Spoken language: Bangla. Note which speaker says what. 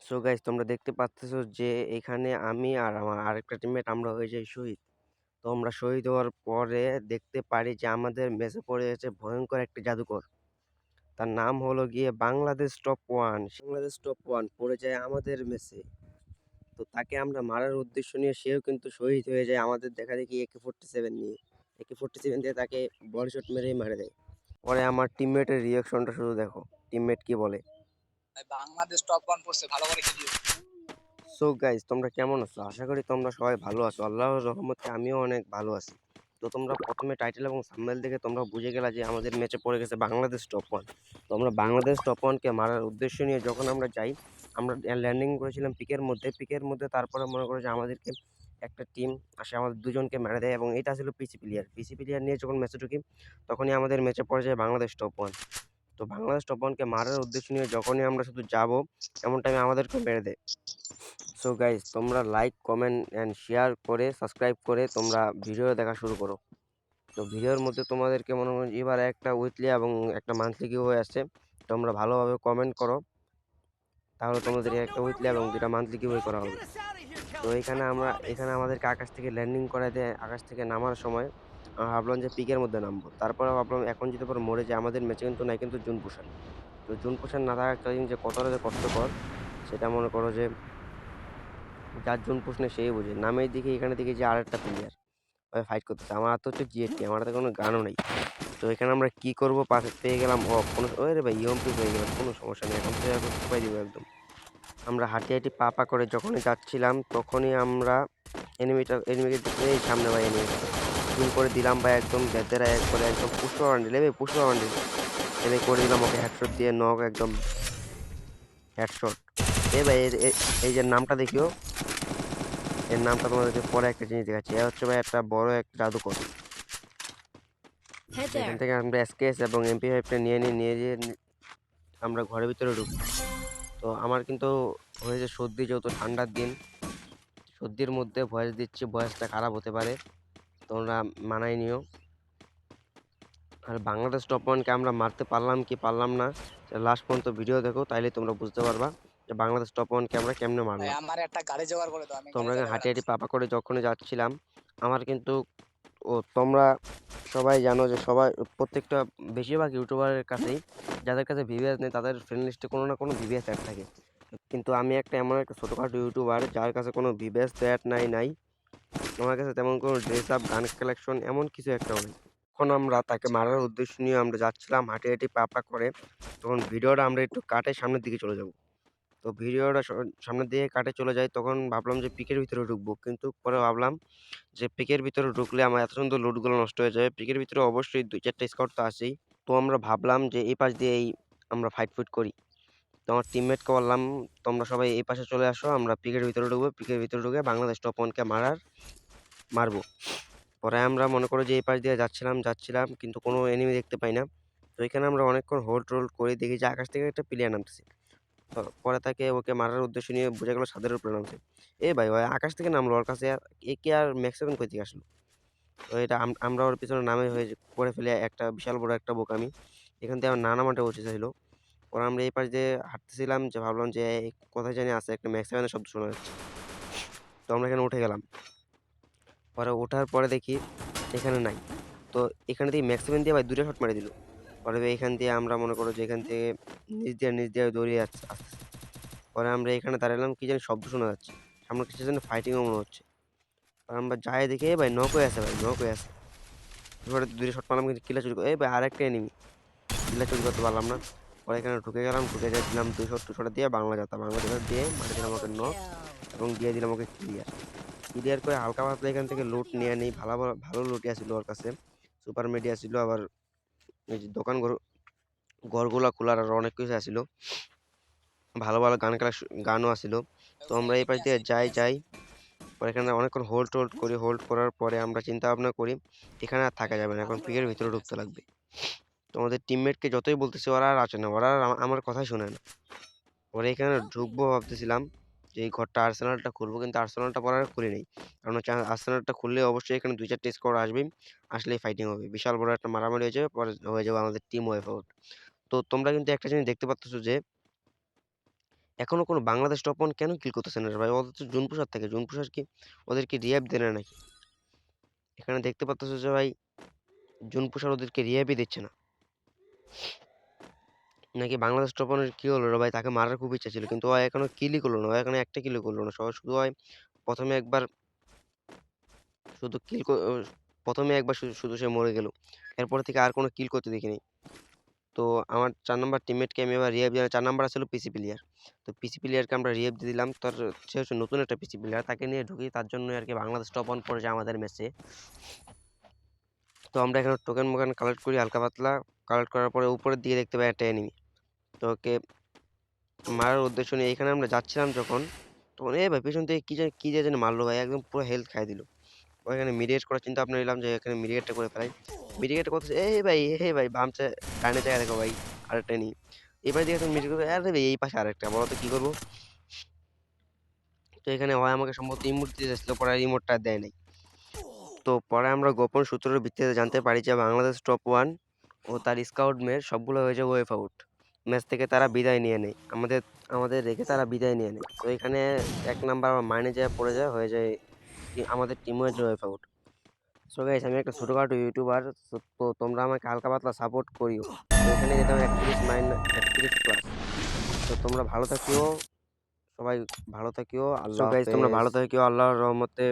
Speaker 1: সো গাইস তোমরা দেখতে পাচ্তেছো যে এখানে আমি আর আমার আরেকটা টিমমেট আমরা হয়ে যাই শহীদ। তো আমরা শহীদ হওয়ার পরে দেখতে পারি যে আমাদের মেসে পড়ে গেছে ভয়ঙ্কর একটি জাদুকর। তার নাম হলো গিয়ে Bangladesh top one. Bangladesh top one পড়ে যায় আমাদের মেসে। তো তাকে আমরা মারার উদ্দেশ্য নিয়ে সেও কিন্তু শহীদ হয়ে যায় আমাদের দেখা দেখি AK-47 নিয়ে। AK-47 দিয়ে তাকে বডি শট মেরেই মারে দেয়। পরে আমার টিমমেটের রিয়াকশনটা শুধু দেখো, টিমমেট কি বলে।
Speaker 2: ভাই বাংলাদেশ টপ ওয়ান পড়ছে, ভালো করে খেলিও।
Speaker 1: সো গাইস তোমরা কেমন আছো? আশা করি তোমরা সবাই ভালো আছো। আল্লাহর রহমতে আমিও অনেক ভালো আছি। তো তোমরা প্রথমে টাইটেল এবং থাম্বনেল দেখে তোমরা বুঝে গেলা যে আমাদের ম্যাচে পড়ে গেছে বাংলাদেশ টপ ওয়ান। তো আমরা বাংলাদেশ টপ ওয়ানকে মারার উদ্দেশ্য নিয়ে যখন আমরা যাই, আমরা ল্যান্ডিং করেছিলাম পিকের মধ্যে তারপরে মনে করো যে আমাদেরকে একটা টিম আসে আমাদের দুজনকে মেরে দেয় এবং এটা ছিল পিসি প্লেয়ার নিয়ে যখন ম্যাচে ঢুকি তখনই আমাদের ম্যাচে পড়ে যায় বাংলাদেশ টপ ওয়ান। তো বাংলাদেশ টপ ওয়ানকে মারার উদ্দেশ্য নিয়ে যখনই আমরা শুধু যাবো এমন টাইমে আমাদেরকে মেরে দেয়। সো গাইস তোমরা লাইক কমেন্ট অ্যান্ড শেয়ার করে সাবস্ক্রাইব করে তোমরা ভিডিও দেখা শুরু করো। তো ভিডিওর মধ্যে তোমাদেরকে মনে হয় এবার একটা উইকলি এবং একটা মান্থলি কিউ হয়ে আসছে। তোমরা ভালোভাবে কমেন্ট করো, তাহলে তোমাদের একটা উইকলি এবং দুটা মান্থলি কিউ করা হবে। তো এখানে আমাদেরকে আকাশ থেকে ল্যান্ডিং করা দেয়। আকাশ থেকে নামার সময় ভাবলাম যে পিকের মধ্যে নামবো, তারপরে ভাবলাম এখন যদি পর মরে যায় আমাদের ম্যাচে কিন্তু নাই কিন্তু জুন পোষণ। তো জুন পোষণ না থাকাকালীন যে কতটা যে কষ্টকর সেটা মনে করো যে যার জুন পোষ নেই সেই বোঝে। নামের দিকে এখানে দেখি যে আরেকটা প্লেয়ার ফাইট করতেছে। আমার হাতে হচ্ছে জিএটি, আমার হাতে কোনো গানও নেই। তো এখানে আমরা কি করবো, পাশে পেয়ে গেলাম কোনো ওই রে ভাই ইএমপি পেয়ে গেলাম, কোনো সমস্যা নেই, এখন তো এখন উপায় দিব একদম। আমরা হাঁটি হাঁটি পা করে যখনই যাচ্ছিলাম তখনই আমরা এনিমিকে দেখে এই সামনে ভাই এনিমি জুম করে দিলাম ভাই, একদম বেতেরা একবারে একদম পুষ্পা বান্ডিল লেবে পুষ্পা বান্ডিল এনে করে দিলাম ওকে হেডশট দিয়ে নক একদম হেডশট। এ ভাই এই যে নামটা দেখিও, এর নামটা তোমাদেরকে পরে একটা জিনিস দেখাচ্ছি। এ হচ্ছে ভাই একটা বড় একটা জাদুকর।
Speaker 3: Head
Speaker 1: এখান
Speaker 3: there.
Speaker 1: থেকে আমরা এসকেএস এবং MP5টা নিয়ে আমরা ঘরের ভিতরে ঢুকি। তো আমার কিন্তু হয়েছে সর্দি, যেহেতু ঠান্ডার দিন, সর্দির মধ্যে ভয়েস দিচ্ছি, ভয়েসটা খারাপ হতে পারে, তোমরা মানায় নিও। আর বাংলাদেশ টপ ওয়ানকে আমরা মারতে পারলাম কি পারলাম না লাস্ট পর্যন্ত ভিডিও দেখো, তাইলে তোমরা বুঝতে পারবা যে বাংলাদেশ টপ ওয়ানকে আমরা কেমনে
Speaker 2: ভাই
Speaker 1: মারলাম।
Speaker 2: আমার একটা গাড়ি জোগাড় করে দাও, আমি
Speaker 1: তো
Speaker 2: গাড়ি
Speaker 1: আমরা
Speaker 2: চালিয়ে
Speaker 1: হাঁটি হাঁটি
Speaker 2: বেড়াচ্ছি।
Speaker 1: পাপা করে যখনই যাচ্ছিলাম আমার কিন্তু তোমরা সবাই জানো যে সবাই প্রত্যেকটা বেশিরভাগ ইউটিউবারের কাছেই যাদের কাছে ভিভিএস নেই তাদের ফ্রেন্ড লিস্টে কোনো না কোনো ভিভিএস অ্যাড থাকে। কিন্তু আমি এমন একটা ছোটোখাটো ইউটিউবার যার কাছে কোনো ভিভিএস তো অ্যাড নাই। আমার কাছে তেমন কোনো ড্রেস আপ গান কালেকশন এমন কিছু একটাও নেই। তখন আমরা তাকে মারার উদ্দেশ্য নিয়ে আমরা যাচ্ছিলাম হাঁটি হাঁটি পা করে, তখন ভিডিওটা আমরা একটু কাটে সামনের দিকে চলে যাব। তো ভিডিওটা সামনের দিকে কাটে চলে যায়, তখন ভাবলাম যে পিকের ভিতরে ঢুকবো, কিন্তু পরে ভাবলাম যে পিকের ভিতরে ঢুকলে আমার এত সুন্দর লুটগুলো নষ্ট হয়ে যাবে। পিকের ভিতরে অবশ্যই 2-4টা স্কোয়াড তো আছেই। তো আমরা ভাবলাম যে এই পাশ দিয়েই আমরা ফাইট ফুইট করি। তো আমার টিমমেটকে বললাম তোমরা সবাই এই পাশে চলে আসো, আমরা পিকের ভিতরে ঢুকবো, পিকের ভিতরে ঢুকে বাংলাদেশ টপ ওয়ানকে মারবো। পরে আমরা মনে করো যে এই পাশ দিয়ে যাচ্ছিলাম কিন্তু কোনো এনিমি দেখতে পাই না। তো এখানে আমরা অনেকক্ষণ হোল্ড করে দেখি যে আকাশ থেকে একটা প্লেয়ার নামতেছে। তো পরে ওকে মারার উদ্দেশ্য নিয়ে বোঝা গেল ছাদের উপরে নামছে। এ ভাই ভাই আকাশ থেকে নামলো, ওর কাছে একে আর ম্যাক্সিমাম কই থেকে আসলো। তো এটা আমরা ওর পিছনে নামে করে ফেলে একটা বিশাল বড় একটা বোকামি। এখান থেকে আমার নানা মাঠে চাইছিল। পরে আমরা এই পাশ দিয়ে হাঁটতেছিলাম যে ভাবলাম যে কোথায় জানি আছে একটা ম্যাক্সিমামের শব্দ শোনা যাচ্ছে। তো আমরা এখানে উঠে গেলাম। পরে ওঠার পরে দেখি এখানে নাই। তো এখানে দিয়ে ম্যাক্সিমাম দিয়ে ভাই 2টা শট মারি দিল। পরে এখান দিয়ে আমরা মনে করো যে এখান থেকে নিচ দিয়ে দৌড়িয়ে আসতেছি। পরে আমরা এখানে দাঁড়ালাম, কি জানি শব্দ শোনা যাচ্ছে, সামনে কিছু যেন ফাইটিংও মনে হচ্ছে। পরে আমরা যাই দেখি ভাই নক হয়ে আছে, ভাই নক হয়ে আছে। এবারে 2টা শট মারলাম কিন্তু কিলা চুরি এই ভাই আরেকটা এনিমি, কিলা চুরি করতে পারলাম না। পরে এখানে ঢুকে গেলাম, ঢুকে যাই দিলাম 200 দিয়ে বাংলা জাতা দিয়ে মারি দিলাম ওকে
Speaker 3: Double
Speaker 1: নক
Speaker 3: kill.
Speaker 1: এবং দিয়ে দিলাম ওকে ক্লিয়ার করে হালকা পাতলা এখান থেকে লুট নিয়ে নেই। ভালো ভালো লুটই ছিল ওর কাছে, সুপার মিডিয়া ছিল, আবার এই যে দোকান ঘরগুলা খোলার আর অনেক কিছু আছিল, ভালো ভালো গানও আছিল। তো
Speaker 2: ওখানে
Speaker 1: আমরা এই পাশ
Speaker 2: এনিমি
Speaker 1: দিয়ে
Speaker 2: আছে, এনিমি আছে।
Speaker 1: যাই পরে এখানে অনেকক্ষণ হোল্ড করার পরে আমরা চিন্তা ভাবনা করি এখানে আর থাকা যাবে না, এখন পিকের ভিতরে ঢুকতে লাগবে। তো আমাদের টিমমেটকে যতই বলতেছি ওরা আর আসে না, ওরা আর আমার কথাই শুনে না। পরে এখানে ঢুকবো ভাবতেছিলাম যে এই ঘরটা আর্সেনালটা খুলবো, কিন্তু আর্সেনালটা পরে আর খুলি নেই। কারণ হচ্ছে আর্সেনালটা খুললে অবশ্যই এখানে 2-4টা স্কোর আসবেই, আসলেই ফাইটিং হবে, বিশাল বড় একটা মারামারি হয়ে যাবে, পরে হয়ে যাবে আমাদের টিম ওয়াইফ আউট। তো তোমরা কিন্তু একটা জিনিস দেখতে পাচ্ছ যে এখনো কোনো বাংলাদেশ টপ ওয়ান কেন কিল করতেছে না রে ভাই? ওদের তো জুন প্রসাদ থাকে, জুন প্রসাদ কি ওদেরকে রিয়াব দেয় না নাকি? এখানে দেখতে পাচ্ছ যে ভাই জুন প্রসাদ ওদেরকে রিয়াবই দিচ্ছে না। নাকি বাংলাদেশ টপ ওয়ানের কি হলো রে ভাই? তাকে মারার খুব ইচ্ছা ছিল কিন্তু ও এখনো কিলই করলো না, ও এখনো একটা কিলও করলো না। শুধু হয় প্রথমে একবার শুধু প্রথমে একবার শুধু শুধু সে মরে গেল, এরপর থেকে আর কোনো কিল করতে দেখিনি। তো আমার 4 নাম্বার টিমমেটকে আমি এবার রিহাব দিলাম। 4 নাম্বার ছিল পিসি প্লেয়ার। তো পিসি প্লেয়ারকে আমরা রিহাব দিয়ে দিলাম। সে হচ্ছে নতুন একটা পিসি প্লেয়ার, তাকে নিয়ে ঢুকি, তার জন্য আর কি বাংলাদেশ টপ অন পড়েছে আমাদের ম্যাচে। তো আমরা এখানে টোকেন মোকেন কালেক্ট করি হালকা পাতলা। কালেক্ট করার পরে উপরের দিকে দেখতে পাই একটা এনিমি। তো ওকে মারার উদ্দেশ্য নিয়ে এখানে আমরা যাচ্ছিলাম যখন, তখন ভাই পেছন থেকে কি যে যেন মারলো ভাই, একদম পুরো হেলথ খাই দিল। ওইখানে মিডিয়েট করার চিন্তা ভাবনা নিলাম যে এখানে মিডিয়েটটা করে ফেলাই। মিডিয়েট করতেছে, এই ভাই বামচে ডানে জায়গা দেখো ভাই, আরেকটা নেই। এবার দিকে তুমি মিডিয়েট করবে, আরে ভাই এই পাশে আরেকটা, বলো তো কি করবো? তো এখানে হয় আমাকে সম্ভবত ইমোট দিতে চাইছিল, পরে আর ইমোটটা দেয় নাই। তো পরে আমরা গোপন সূত্রের ভিত্তিতে জানতে পারি যে বাংলাদেশ টপ ওয়ান ও তার স্কাউট মেট সবগুলো হয়ে যায় ওয়েভ আউট। ম্যাচ থেকে তারা বিদায় নিয়ে নেয়, আমাদের আমাদের রেখে তারা বিদায় নিয়ে নেয়। তো এখানে 1 নাম্বার আমার মাইনে যায় পড়ে যায়, হয়ে যায় আমাদের টিম হয়ে যায় ওয়েভ আউট। সো গাইস আমি একটা ছোটখাটো ইউটিউবার, তো তোমরা আমাকে হালকা পাতলা সাপোর্ট করিও। তো এখানে যেতাম 31 প্লাস। তো তোমরা ভালো থাকিও, সবাই ভালো থাকিও, আল্লাহ হাফেজ। তোমরা ভালো থাকিও, আল্লাহর রহমতে।